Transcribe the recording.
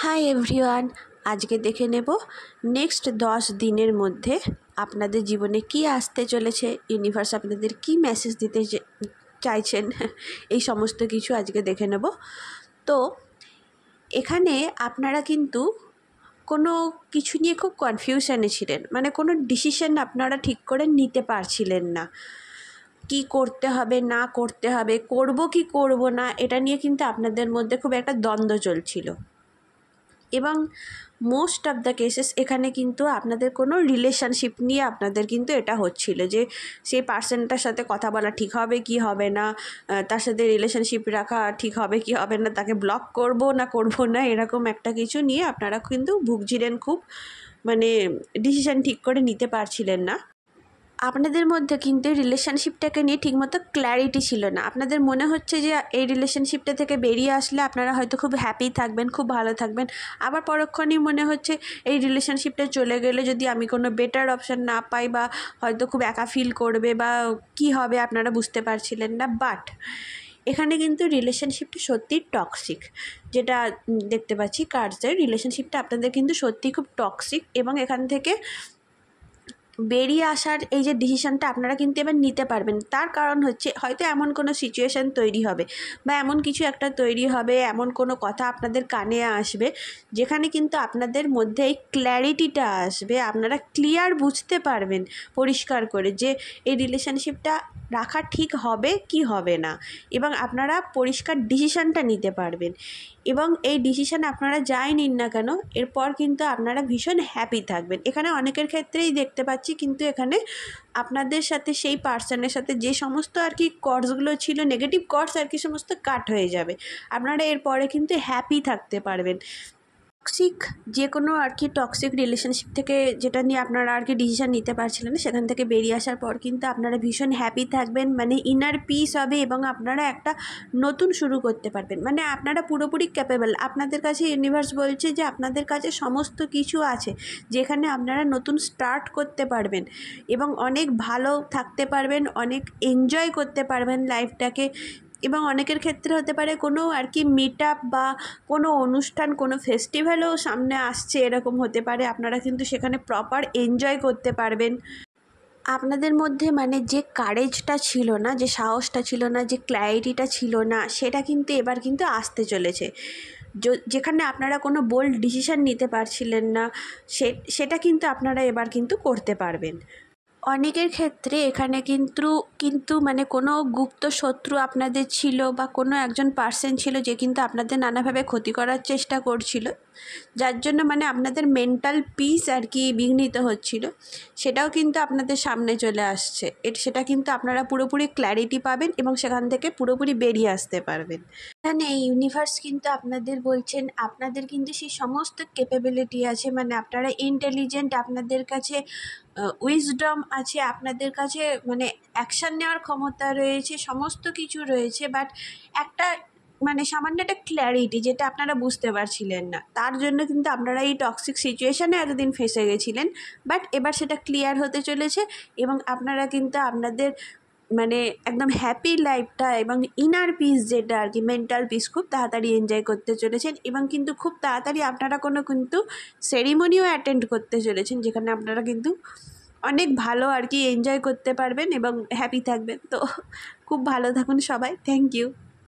Hi everyone, আজকে দেখে নেব নেক্সট 10 দিনের মধ্যে আপনাদের জীবনে কি আসতে চলেছে, ইউনিভার্স আপনাদের কি মেসেজ দিতে চাইছেন এই সমস্ত কিছু আজকে দেখে নেব। তো এখানে আপনারা কিন্তু কোনো কিছু নিয়ে খুব কনফিউশনে ছিলেন, মানে কোনো ডিসিশন আপনারা ঠিক করে নিতে পারছিলেন না, কি করতে হবে না করতে হবে, করব কি করব না, এটা নিয়ে কিন্তু আপনাদের মধ্যে খুব একটা দ্বন্দ্ব চলছিল। এবং মোস্ট অফ দ্য কেসেস এখানে কিন্তু আপনাদের কোনো রিলেশনশিপ নিয়ে আপনাদের কিন্তু এটা হচ্ছিল যে সেই পার্সনটার সাথে কথা বলা ঠিক হবে কি হবে না, তার সাথে রিলেশনশিপ রাখা ঠিক হবে কি হবে না, তাকে ব্লক করব না, এরকম একটা কিছু নিয়ে আপনারা কিন্তু ভুগছিলেন, খুব মানে ডিসিশন ঠিক করে নিতে পারছিলেন না। আপনাদের মধ্যে কিন্তু রিলেশনশিপটাকে নিয়ে ঠিকমতো ক্ল্যারিটি ছিল না। আপনাদের মনে হচ্ছে যে এই রিলেশনশিপটা থেকে বেরিয়ে আসলে আপনারা হয়তো খুব হ্যাপি থাকবেন, খুব ভালো থাকবেন, আবার পরক্ষণেই মনে হচ্ছে এই রিলেশনশিপটা চলে গেলে যদি আমি কোনো বেটার অপশান না পাই বা হয়তো খুব একা ফিল করবে বা কি হবে আপনারা বুঝতে পারছিলেন না। বাট এখানে কিন্তু রিলেশনশিপটা সত্যিই টক্সিক, যেটা দেখতে পাচ্ছি কার্ডসের, রিলেশনশিপটা আপনাদের কিন্তু সত্যিই খুব টক্সিক। এবং এখান থেকে বেরিয়ে আসার এই যে ডিসিশানটা আপনারা কিন্তু এবার নিতে পারবেন। তার কারণ হচ্ছে হয়তো এমন কোনো সিচুয়েশান তৈরি হবে বা এমন কিছু একটা তৈরি হবে, এমন কোনো কথা আপনাদের কানে আসবে যেখানে কিন্তু আপনাদের মধ্যে এই ক্ল্যারিটিটা আসবে, আপনারা ক্লিয়ার বুঝতে পারবেন পরিষ্কার করে যে এই রিলেশনশিপটা রাখা ঠিক হবে কি হবে না, এবং আপনারা পরিষ্কার ডিসিশানটা নিতে পারবেন। এবং এই ডিসিশান আপনারা যাই নিন না কেন, এরপর কিন্তু আপনারা ভীষণ হ্যাপি থাকবেন। এখানে অনেকের ক্ষেত্রেই দেখতে পাচ্ছি কিন্তু এখানে আপনাদের সাথে সেই পার্সনের সাথে যে সমস্ত আর কি কর্ডসগুলো ছিল, নেগেটিভ কর্ডস আর কি, সমস্ত কাট হয়ে যাবে। আপনারা এরপরে কিন্তু হ্যাপি থাকতে পারবেন। টক্সিক যে কোনো আর কি টক্সিক রিলেশনশিপ থেকে যেটা নিয়ে আপনারা আর কি ডিসিশান নিতে পারছিলেন, সেখান থেকে বেরিয়ে আসার পর কিন্তু আপনারা ভীষণ হ্যাপি থাকবেন, মানে ইনার পিস হবে এবং আপনারা একটা নতুন শুরু করতে পারবেন। মানে আপনারা পুরোপুরি ক্যাপেবল, আপনাদের কাছে ইউনিভার্স বলছে যে আপনাদের কাছে সমস্ত কিছু আছে যেখানে আপনারা নতুন স্টার্ট করতে পারবেন এবং অনেক ভালো থাকতে পারবেন, অনেক এনজয় করতে পারবেন লাইফটাকে। এবং অনেকের ক্ষেত্রে হতে পারে কোনো আর কি মিট আপ বা কোনো অনুষ্ঠান, কোনো ফেস্টিভ্যালও সামনে আসছে, এরকম হতে পারে। আপনারা কিন্তু সেখানে প্রপার এনজয় করতে পারবেন। আপনাদের মধ্যে মানে যে কারেজটা ছিল না, যে সাহসটা ছিল না, যে ক্ল্যারিটিটা ছিল না, সেটা কিন্তু এবার কিন্তু আসতে চলেছে। যেখানে আপনারা কোনো বোল্ড ডিসিশান নিতে পারছিলেন না, সেটা কিন্তু আপনারা এবার কিন্তু করতে পারবেন। অনেকের ক্ষেত্রে এখানে কিন্তু মানে কোনো গুপ্ত শত্রু আপনাদের ছিল বা কোনো একজন পার্সন ছিল যে কিন্তু আপনাদের নানাভাবে ক্ষতি করার চেষ্টা করছিল, যার জন্য মানে আপনাদের মেন্টাল পিস আর কি বিঘ্নিত হচ্ছিল। সেটাও কিন্তু আপনাদের সামনে চলে আসছে, সেটা কিন্তু আপনারা পুরোপুরি ক্ল্যারিটি পাবেন এবং সেখান থেকে পুরোপুরি বেরিয়ে আসতে পারবেন। এখানে ইউনিভার্স কিন্তু আপনাদের বলছেন আপনাদের কিন্তু সেই সমস্ত ক্যাপাবিলিটি আছে, মানে আপনারা ইন্টেলিজেন্ট, আপনাদের কাছে উইজডম আছে, আপনাদের কাছে মানে অ্যাকশান নেওয়ার ক্ষমতা রয়েছে, সমস্ত কিছু রয়েছে। বাট একটা মানে সামান্য একটা ক্ল্যারিটি যেটা আপনারা বুঝতে পারছিলেন না, তার জন্য কিন্তু আপনারা এই টক্সিক সিচুয়েশানে এতদিন ফেঁসে গেছিলেন। বাট এবার সেটা ক্লিয়ার হতে চলেছে এবং আপনারা কিন্তু আপনাদের মানে একদম হ্যাপি লাইফটা এবং ইনার পিস যেটা আর কি, মেন্টাল পিস, খুব তাড়াতাড়ি এনজয় করতে চলেছেন। এবং কিন্তু খুব তাড়াতাড়ি আপনারা কোনো কিন্তু সেরিমনিও অ্যাটেন্ড করতে চলেছেন যেখানে আপনারা কিন্তু অনেক ভালো আর কি এনজয় করতে পারবেন এবং হ্যাপি থাকবেন। তো খুব ভালো থাকুন সবাই, থ্যাংক ইউ।